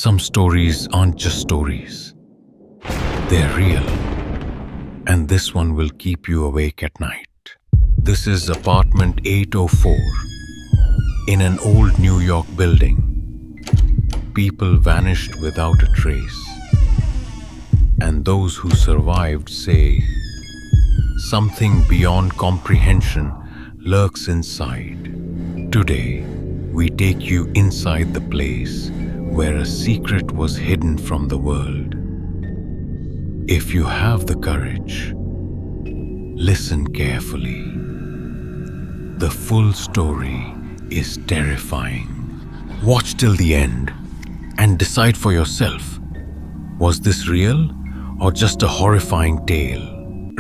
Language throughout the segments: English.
Some stories aren't just stories. They're real. And this one will keep you awake at night. This is apartment 804 in an old New York building. People vanished without a trace. And those who survived say something beyond comprehension lurks inside. Today, we take you inside the place where a secret was hidden from the world. If you have the courage, listen carefully. The full story is terrifying. Watch till the end and decide for yourself. Was this real or just a horrifying tale?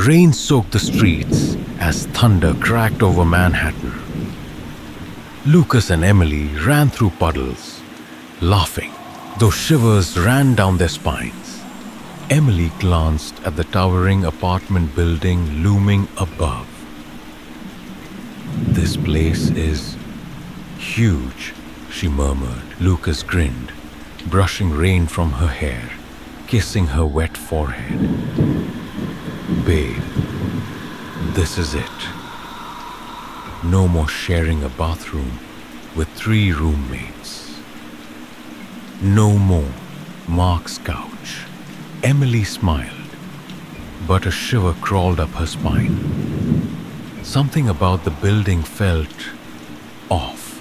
Rain soaked the streets as thunder cracked over Manhattan. Lucas and Emily ran through puddles, laughing, though shivers ran down their spines. Emily glanced at the towering apartment building looming above. "This place is huge," she murmured. Lucas grinned, brushing rain from her hair, kissing her wet forehead. "Babe, this is it. No more sharing a bathroom with 3 roommates. No more Mark's couch." Emily smiled, but a shiver crawled up her spine. Something about the building felt off.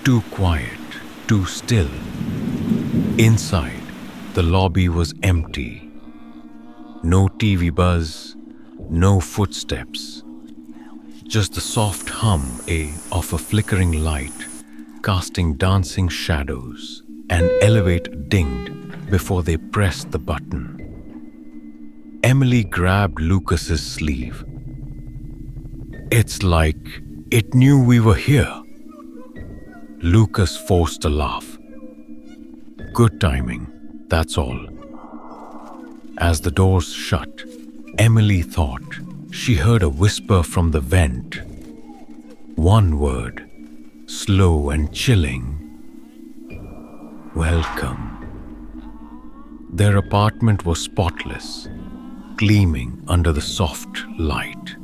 Too quiet, too still. Inside, the lobby was empty. No TV buzz, no footsteps. Just the soft hum of a flickering light, casting dancing shadows. An elevator dinged before they pressed the button. Emily grabbed Lucas's sleeve. "It's like it knew we were here." Lucas forced a laugh. "Good timing, that's all." As the doors shut, Emily thought she heard a whisper from the vent. One word, slow and chilling. "Welcome." Their apartment was spotless, gleaming under the soft light.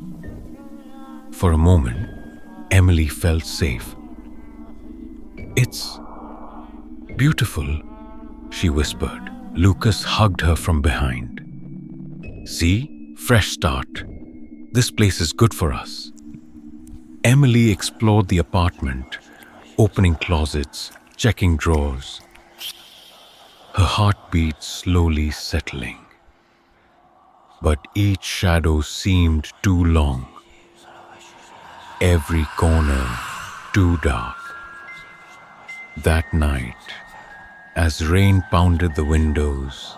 For a moment, Emily felt safe. "It's beautiful," she whispered. Lucas hugged her from behind. "See? Fresh start. This place is good for us." Emily explored the apartment, opening closets, checking drawers. Her heartbeat slowly settling. But each shadow seemed too long. Every corner too dark. That night, as rain pounded the windows,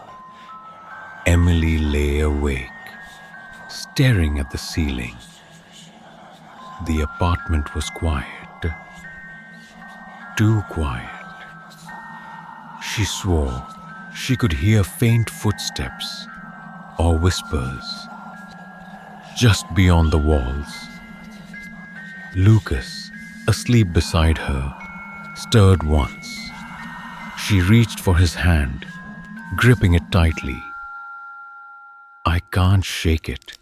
Emily lay awake, staring at the ceiling. The apartment was quiet. Too quiet. She swore she could hear faint footsteps or whispers just beyond the walls. Lucas, asleep beside her, stirred once. She reached for his hand, gripping it tightly. "I can't shake it,"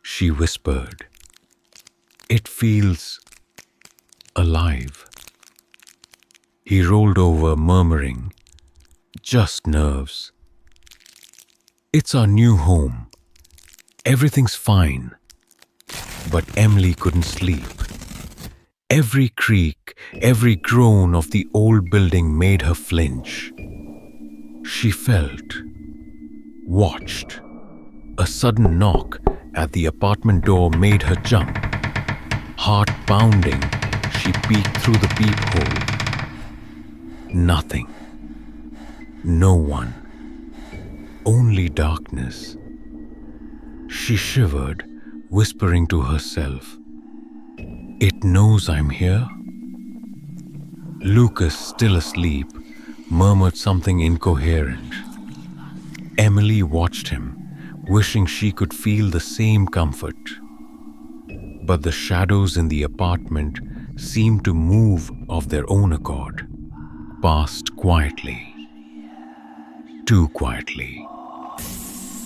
she whispered. "It feels alive." He rolled over, murmuring, "Just nerves. It's our new home. Everything's fine." But Emily couldn't sleep. Every creak, every groan of the old building made her flinch. She felt, watched. A sudden knock at the apartment door made her jump. Heart pounding, she peeked through the peephole. Nothing. No one. Only darkness. She shivered, whispering to herself, "It knows I'm here." Lucas, still asleep, murmured something incoherent. Emily watched him, wishing she could feel the same comfort. But the shadows in the apartment seemed to move of their own accord, passed quietly. too quietly.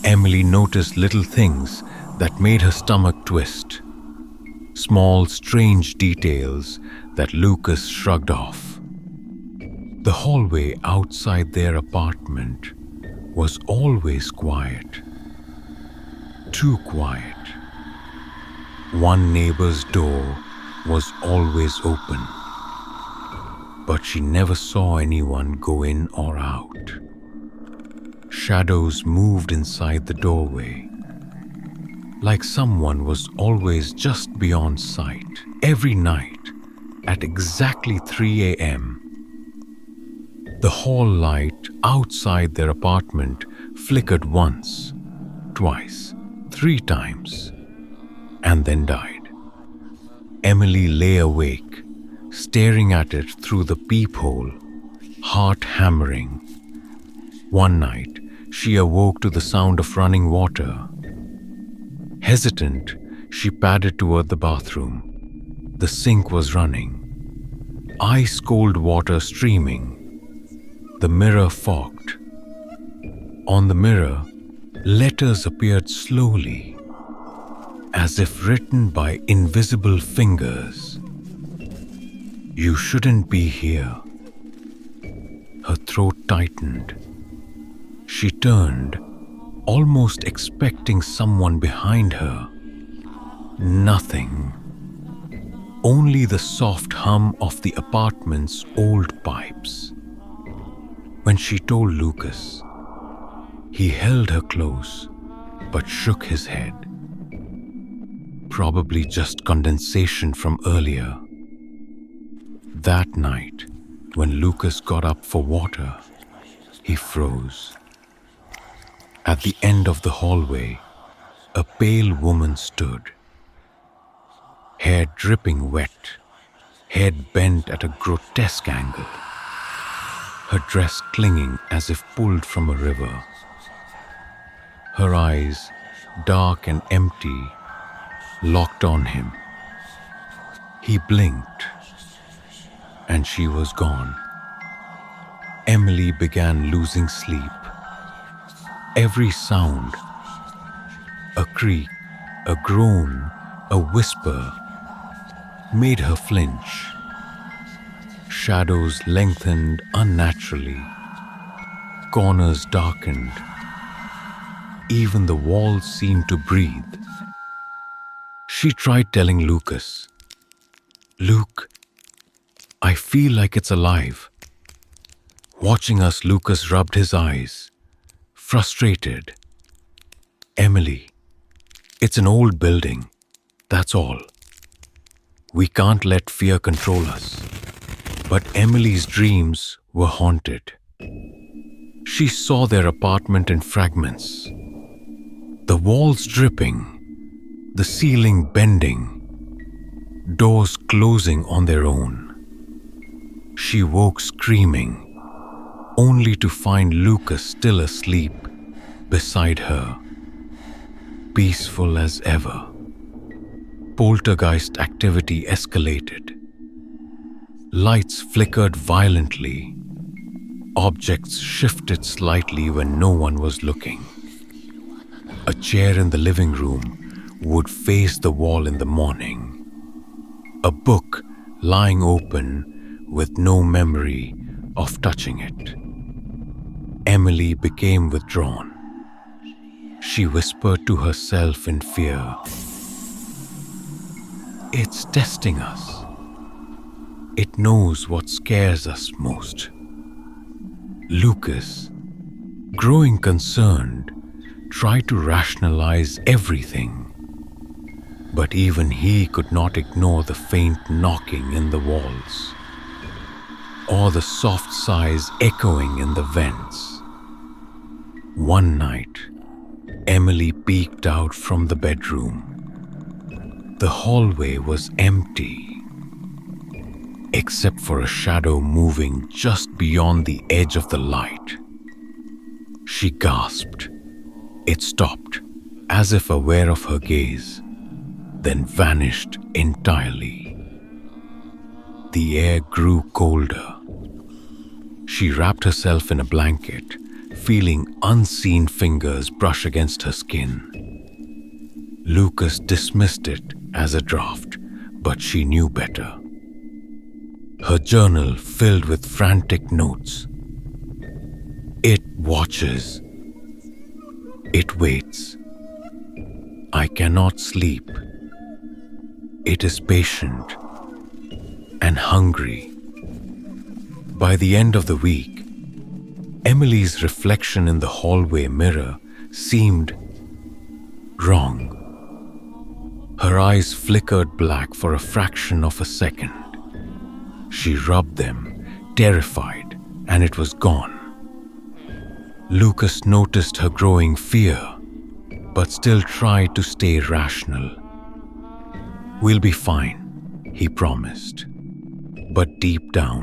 Emily noticed little things that made her stomach twist. Small, strange details that Lucas shrugged off. The hallway outside their apartment was always quiet. Too quiet. One neighbor's door was always open, but she never saw anyone go in or out. Shadows moved inside the doorway, like someone was always just beyond sight. Every night, at exactly 3 a.m., the hall light outside their apartment flickered once, twice, 3 times, and then died. Emily lay awake, staring at it through the peephole, heart hammering. One night, she awoke to the sound of running water. Hesitant, she padded toward the bathroom. The sink was running, ice-cold water streaming. The mirror fogged. On the mirror, letters appeared slowly, as if written by invisible fingers. "You shouldn't be here." Her throat tightened. She turned, almost expecting someone behind her. Nothing. Only the soft hum of the apartment's old pipes. When she told Lucas, he held her close, but shook his head. Probably just condensation from earlier. That night, when Lucas got up for water, he froze. At the end of the hallway, a pale woman stood. Hair dripping wet, head bent at a grotesque angle. Her dress clinging as if pulled from a river. Her eyes, dark and empty, locked on him. He blinked, and she was gone. Emily began losing sleep. Every sound, a creak, a groan, a whisper, made her flinch. Shadows lengthened unnaturally. Corners darkened. Even the walls seemed to breathe. She tried telling Lucas, "Luke, I feel like it's alive." Watching us, Lucas rubbed his eyes, frustrated. "Emily, it's an old building, that's all. We can't let fear control us." But Emily's dreams were haunted. She saw their apartment in fragments. The walls dripping, the ceiling bending, doors closing on their own. She woke screaming, only to find Lucas still asleep beside her, peaceful as ever. Poltergeist activity escalated. Lights flickered violently. Objects shifted slightly when no one was looking. A chair in the living room would face the wall in the morning. A book lying open with no memory of touching it. Emily became withdrawn. She whispered to herself in fear, "It's testing us. It knows what scares us most." Lucas, growing concerned, tried to rationalize everything, but even he could not ignore the faint knocking in the walls, or the soft sighs echoing in the vents. One night, Emily peeked out from the bedroom. The hallway was empty, except for a shadow moving just beyond the edge of the light. She gasped. It stopped, as if aware of her gaze, then vanished entirely. The air grew colder. She wrapped herself in a blanket, feeling unseen fingers brush against her skin. Lucas dismissed it as a draft, but she knew better. Her journal filled with frantic notes. It watches. It waits. I cannot sleep. It is patient and hungry. By the end of the week, Emily's reflection in the hallway mirror seemed wrong. Her eyes flickered black for a fraction of a second. She rubbed them, terrified, and it was gone. Lucas noticed her growing fear, but still tried to stay rational. "We'll be fine," he promised. But deep down,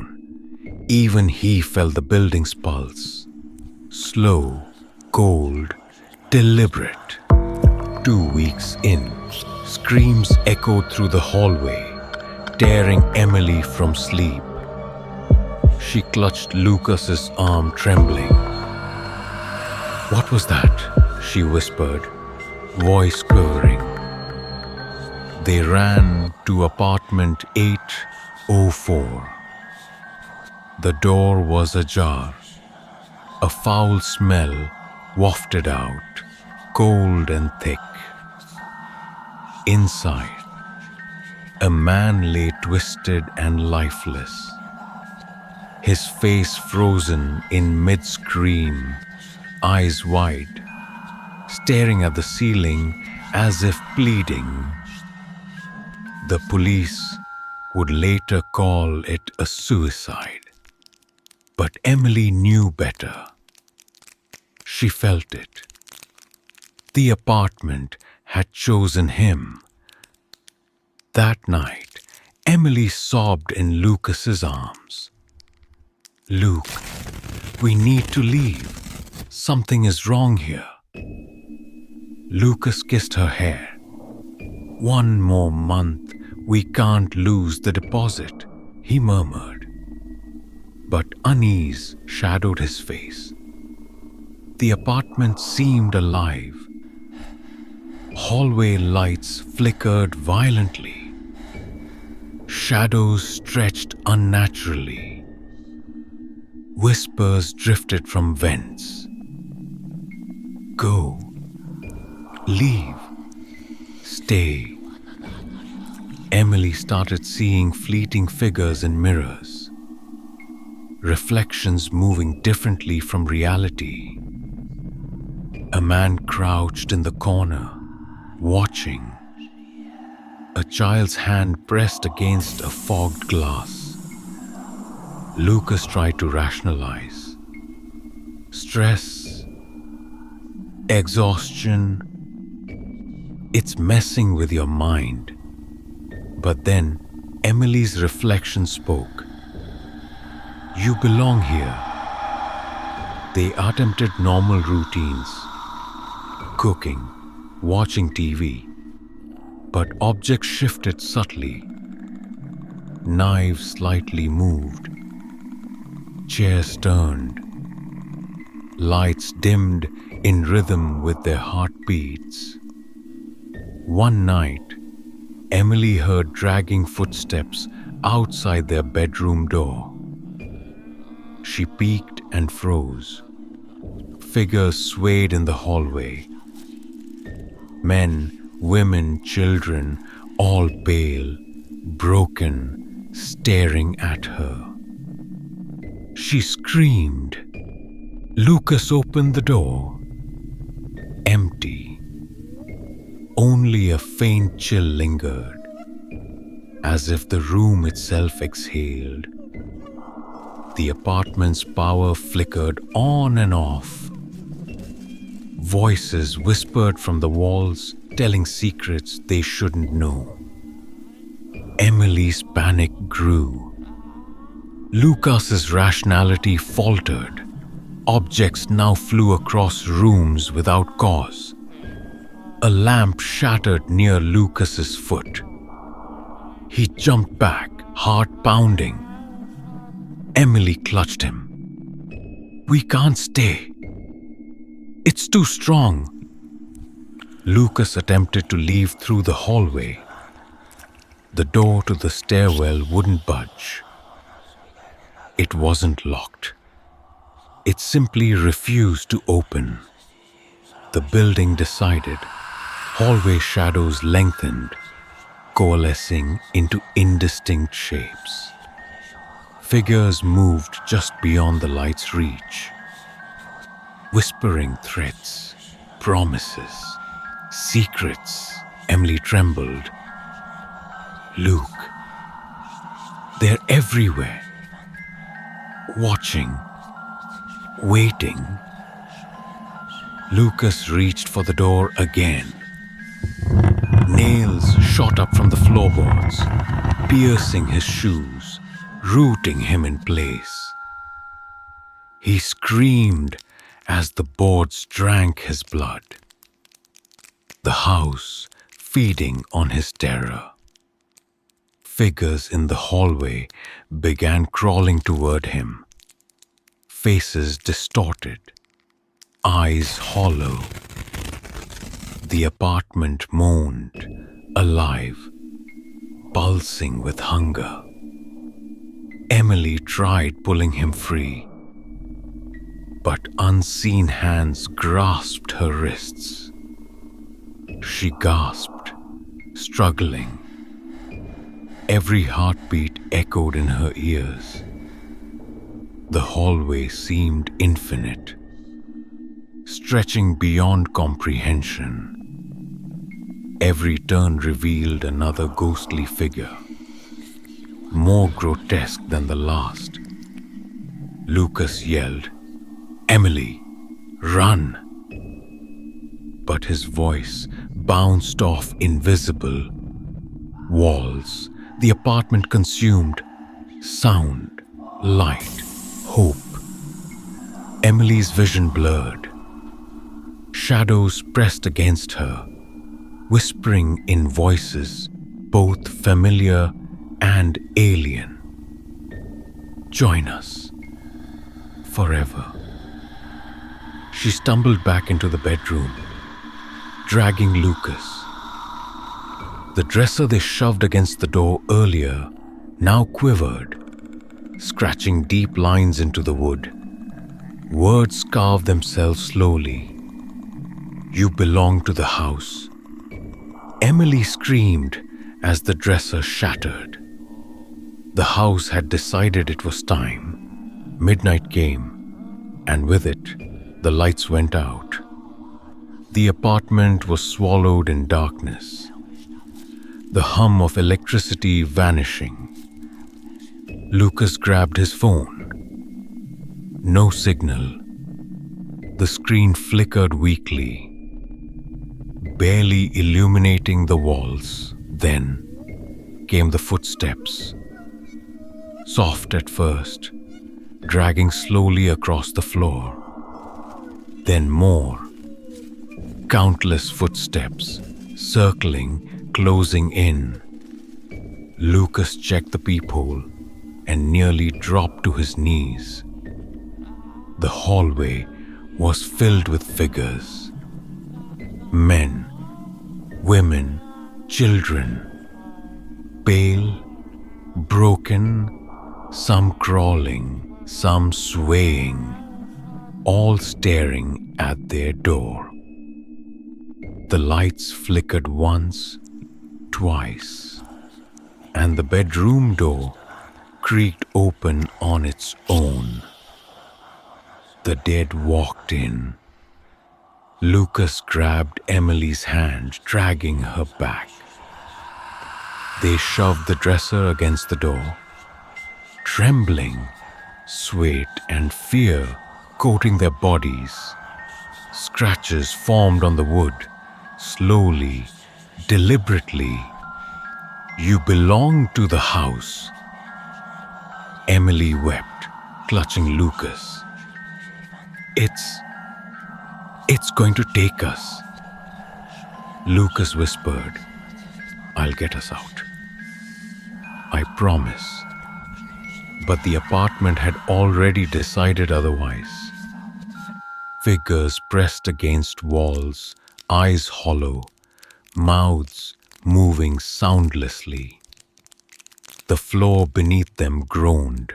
even he felt the building's pulse. Slow, cold, deliberate. 2 weeks in, screams echoed through the hallway, tearing Emily from sleep. She clutched Lucas's arm, trembling. "What was that?" she whispered, voice quivering. They ran to apartment 804. The door was ajar. A foul smell wafted out, cold and thick. Inside, a man lay twisted and lifeless, his face frozen in mid-scream, eyes wide, staring at the ceiling as if pleading. The police would later call it a suicide, but Emily knew better. She felt it. The apartment had chosen him. That night, Emily sobbed in Lucas's arms. "Luke, we need to leave. Something is wrong here." Lucas kissed her hair. "One more month, we can't lose the deposit," he murmured. But unease shadowed his face. The apartment seemed alive. Hallway lights flickered violently. Shadows stretched unnaturally. Whispers drifted from vents. "Go. Leave. Stay." Emily started seeing fleeting figures in mirrors, reflections moving differently from reality. A man crouched in the corner, watching. A child's hand pressed against a fogged glass. Lucas tried to rationalize. Stress, exhaustion, it's messing with your mind. But then Emily's reflection spoke. "You belong here." They attempted normal routines, cooking, watching TV, but objects shifted subtly. Knives slightly moved. Chairs turned. Lights dimmed in rhythm with their heartbeats. One night, Emily heard dragging footsteps outside their bedroom door. She peeked and froze. Figures swayed in the hallway. Men, women, children, all pale, broken, staring at her. She screamed. Lucas opened the door. Empty. Only a faint chill lingered, as if the room itself exhaled. The apartment's power flickered on and off. Voices whispered from the walls, telling secrets they shouldn't know. Emily's panic grew. Lucas's rationality faltered. Objects now flew across rooms without cause. A lamp shattered near Lucas's foot. He jumped back, heart pounding. Emily clutched him. "We can't stay. It's too strong. Lucas attempted to leave through the hallway. The door to the stairwell wouldn't budge. It wasn't locked. It simply refused to open. The building decided. Hallway shadows lengthened, coalescing into indistinct shapes. Figures moved just beyond the light's reach. Whispering threats, promises, secrets. Emily trembled. Luke, they're everywhere. Watching, waiting. Lucas reached for the door again. Nails shot up from the floorboards, piercing his shoes, rooting him in place. He screamed as the boards drank his blood. The house feeding on his terror. Figures in the hallway began crawling toward him. Faces distorted, eyes hollow. The apartment moaned, alive, pulsing with hunger. Emily tried pulling him free, but unseen hands grasped her wrists. She gasped, struggling. Every heartbeat echoed in her ears. The hallway seemed infinite, stretching beyond comprehension. Every turn revealed another ghostly figure, more grotesque than the last. Lucas yelled, "Emily, run!" But his voice bounced off invisible walls. The apartment consumed sound, light, hope. Emily's vision blurred. Shadows pressed against her, whispering in voices both familiar and alien. Join us forever. She stumbled back into the bedroom, dragging Lucas. The dresser they shoved against the door earlier now quivered, scratching deep lines into the wood. Words carved themselves slowly. "You belong to the house." Emily screamed as the dresser shattered. The house had decided it was time. Midnight came, and with it, the lights went out. The apartment was swallowed in darkness. The hum of electricity vanishing. Lucas grabbed his phone. No signal. The screen flickered weakly, barely illuminating the walls. Then came the footsteps. Soft at first, dragging slowly across the floor. Then more. Countless footsteps, circling, closing in. Lucas checked the peephole and nearly dropped to his knees. The hallway was filled with figures. Men, women, children. Pale, broken, some crawling, some swaying, all staring at their door. The lights flickered once, twice, and the bedroom door creaked open on its own. The dead walked in. Lucas grabbed Emily's hand, dragging her back. They shoved the dresser against the door. Trembling, sweat and fear coating their bodies. Scratches formed on the wood, slowly, deliberately. "You belong to the house." Emily wept, clutching Lucas. It's going to take us." Lucas whispered, "I'll get us out. I promise." But the apartment had already decided otherwise. Figures pressed against walls, eyes hollow, mouths moving soundlessly. The floor beneath them groaned,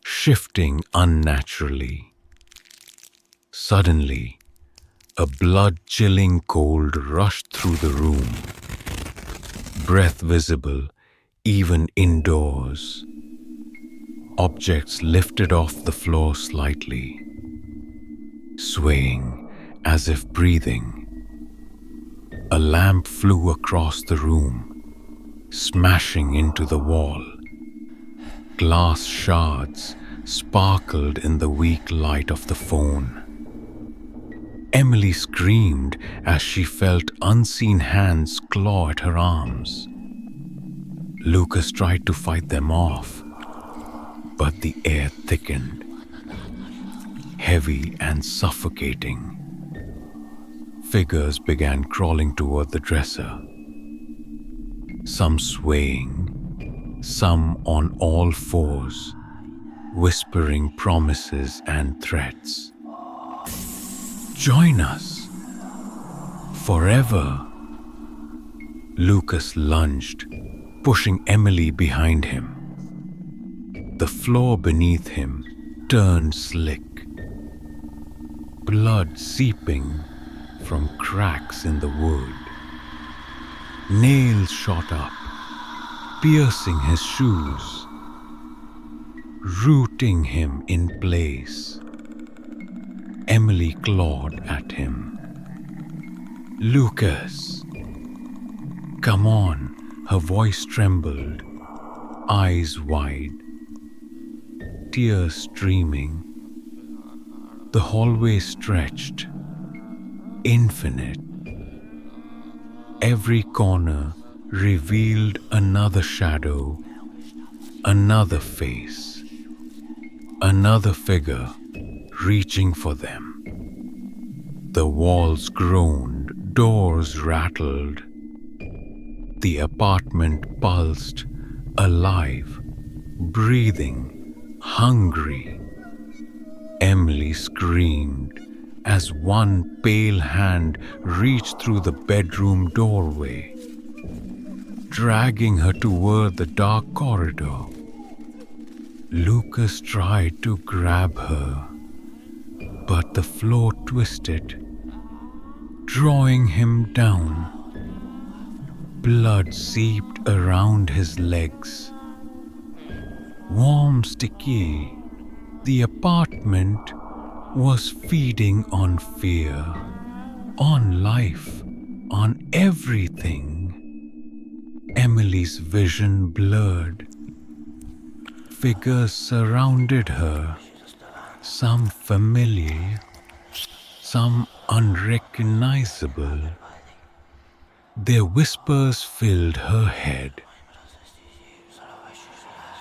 shifting unnaturally. Suddenly, a blood-chilling cold rushed through the room, breath visible even indoors. Objects lifted off the floor slightly, swaying as if breathing. A lamp flew across the room, smashing into the wall. Glass shards sparkled in the weak light of the phone. Emily screamed as she felt unseen hands claw at her arms. Lucas tried to fight them off, but the air thickened, heavy and suffocating. Figures began crawling toward the dresser, some swaying, some on all fours, whispering promises and threats. "Join us! Forever!" Lucas lunged, pushing Emily behind him. The floor beneath him turned slick, blood seeping from cracks in the wood. Nails shot up, piercing his shoes, rooting him in place. Emily clawed at him. "Lucas! Come on!" Her voice trembled, eyes wide, tears streaming. The hallway stretched, infinite. Every corner revealed another shadow, another face, another figure reaching for them. The walls groaned, doors rattled. The apartment pulsed, alive, breathing, hungry. Emily screamed as one pale hand reached through the bedroom doorway, dragging her toward the dark corridor. Lucas tried to grab her, but the floor twisted, drawing him down. Blood seeped around his legs. Warm, sticky, the apartment was feeding on fear, on life, on everything. Emily's vision blurred. Figures surrounded her, some familiar, some unrecognizable. Their whispers filled her head.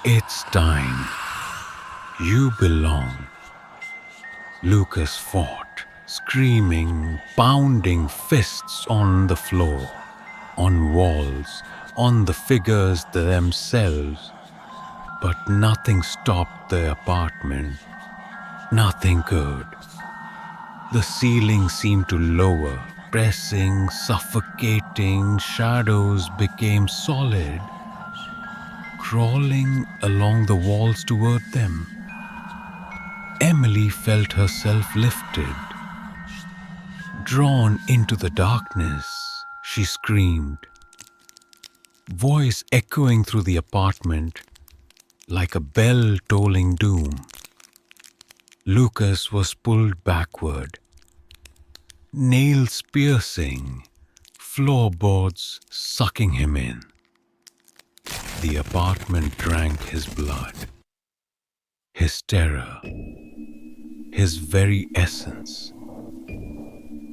"It's time. You belong." Lucas fought, screaming, pounding fists on the floor, on walls, on the figures themselves. But nothing stopped the apartment. Nothing could. The ceiling seemed to lower, pressing, suffocating. Shadows became solid, crawling along the walls toward them. Emily felt herself lifted, drawn into the darkness. She screamed, voice echoing through the apartment like a bell tolling doom. Lucas was pulled backward, nails piercing, floorboards sucking him in. The apartment drank his blood, his terror, his very essence.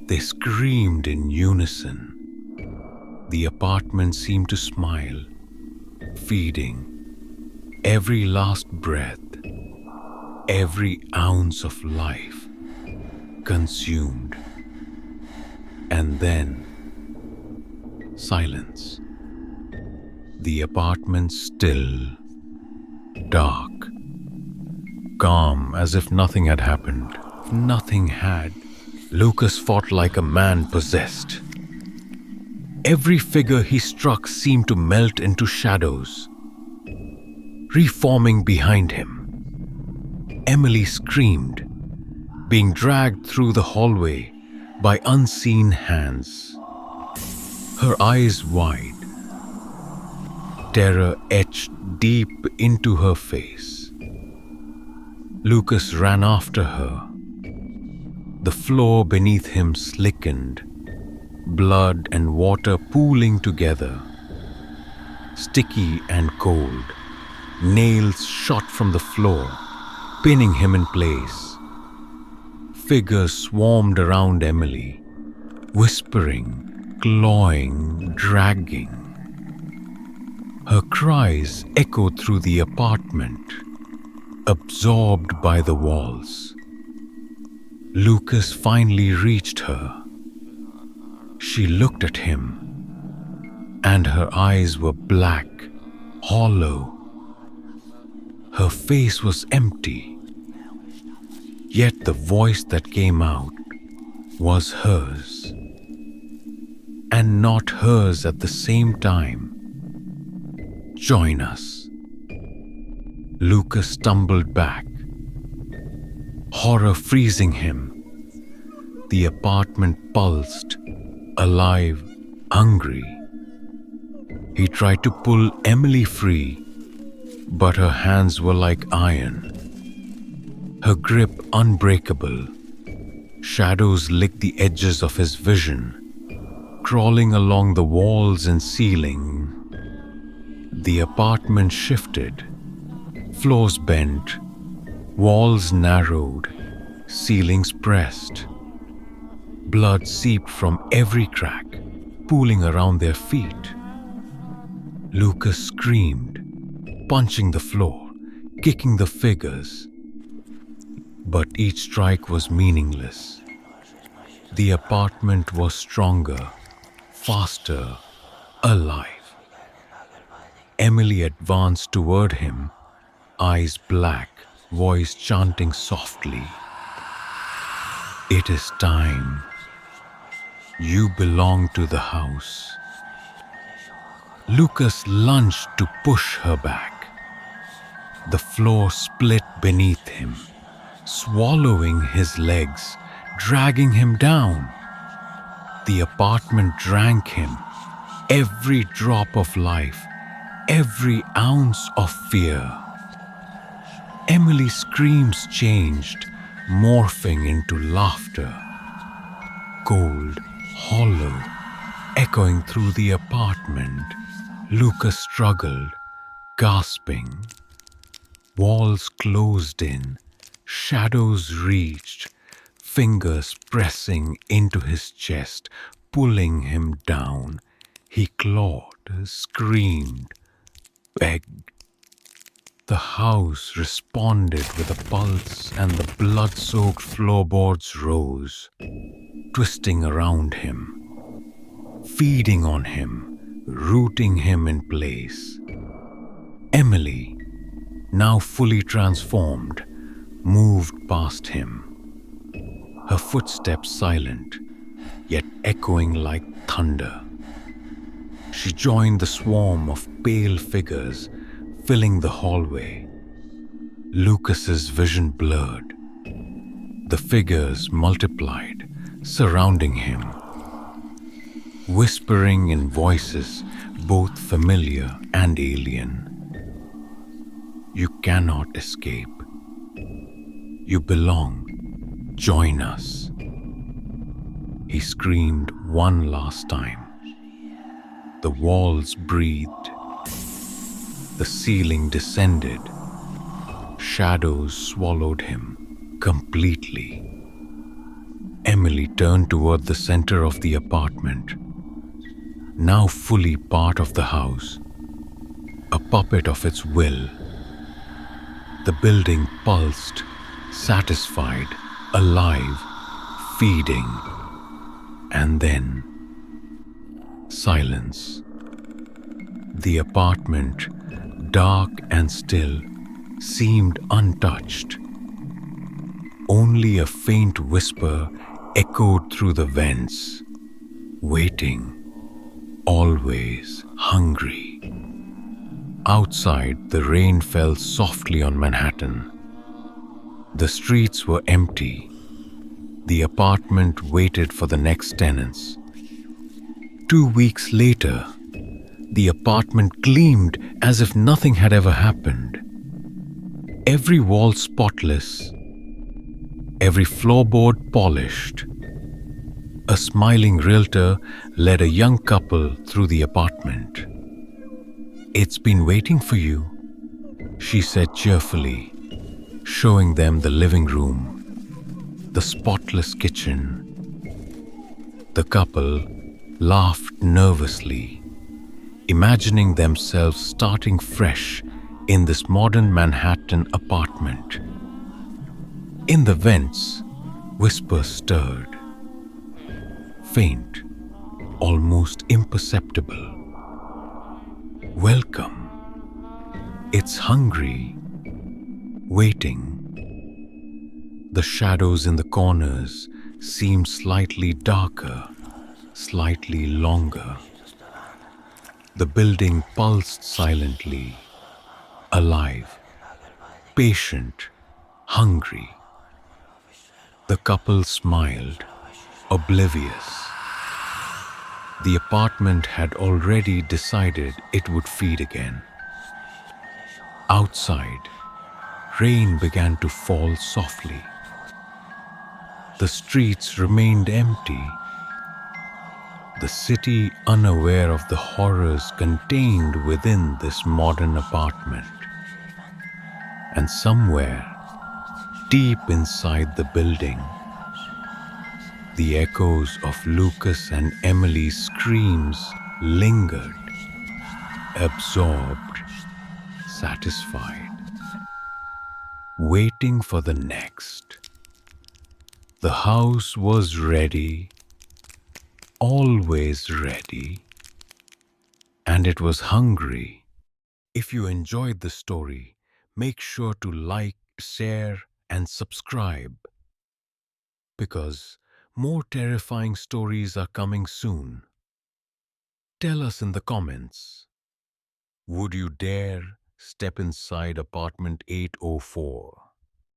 They screamed in unison. The apartment seemed to smile, feeding every last breath, every ounce of life consumed. And then silence. The apartment still, dark, calm as if nothing had happened. nothing had. Lucas fought like a man possessed. Every figure he struck seemed to melt into shadows, reforming behind him. Emily screamed, being dragged through the hallway by unseen hands. Her eyes wide, terror etched deep into her face. Lucas ran after her. The floor beneath him slickened, blood and water pooling together. Sticky and cold, nails shot from the floor, pinning him in place. Figures swarmed around Emily, whispering, clawing, dragging. Her cries echoed through the apartment, absorbed by the walls. Lucas finally reached her. She looked at him, and her eyes were black, hollow. Her face was empty, yet the voice that came out was hers, and not hers at the same time. Join us. Lucas stumbled back, horror freezing him. The apartment pulsed, alive, hungry. He tried to pull Emily free, but her hands were like iron, her grip unbreakable. Shadows licked the edges of his vision, crawling along the walls and ceiling. The apartment shifted, floors bent, walls narrowed, ceilings pressed. Blood seeped from every crack, pooling around their feet. Lucas screamed, punching the floor, kicking the figures. But each strike was meaningless. The apartment was stronger, faster, alive. Emily advanced toward him, eyes black, voice chanting softly. It is time. You belong to the house. Lucas lunged to push her back. The floor split beneath him, swallowing his legs, dragging him down. The apartment drank him, every drop of life, every ounce of fear. Emily's screams changed, morphing into laughter. Cold, hollow, echoing through the apartment. Lucas struggled, gasping. Walls closed in, shadows reached, fingers pressing into his chest, pulling him down. He clawed, screamed, begged. The house responded with a pulse, and the blood-soaked floorboards rose, twisting around him, feeding on him, rooting him in place. Emily, now fully transformed, moved past him, her footsteps silent, yet echoing like thunder. She joined the swarm of pale figures filling the hallway. Lucas's vision blurred. The figures multiplied, surrounding him, whispering in voices both familiar and alien. You cannot escape. You belong. Join us. He screamed one last time. The walls breathed. The ceiling descended. Shadows swallowed him completely. Emily turned toward the center of the apartment, now fully part of the house, a puppet of its will. The building pulsed, satisfied, alive, feeding. And then, silence. The apartment, dark and still, seemed untouched. Only a faint whisper echoed through the vents. Waiting, always hungry. Outside, the rain fell softly on Manhattan. The streets were empty. The apartment waited for the next tenants. 2 weeks later, the apartment gleamed as if nothing had ever happened. Every wall spotless, every floorboard polished. A smiling realtor led a young couple through the apartment. "It's been waiting for you," she said cheerfully, showing them the living room, the spotless kitchen. The couple laughed nervously, imagining themselves starting fresh in this modern Manhattan apartment. In the vents, whispers stirred, faint, almost imperceptible. "Welcome. It's hungry, waiting." The shadows in the corners seemed slightly darker, slightly longer. The building pulsed silently, alive, patient, hungry. The couple smiled, oblivious. The apartment had already decided it would feed again. Outside, rain began to fall softly. The streets remained empty, the city unaware of the horrors contained within this modern apartment. And somewhere, deep inside the building, the echoes of Lucas and Emily's screams lingered, absorbed, satisfied, waiting for the next. The house was ready, always ready, and it was hungry. If you enjoyed the story, make sure to like, share, and subscribe, because more terrifying stories are coming soon. Tell us in the comments, would you dare step inside apartment 804?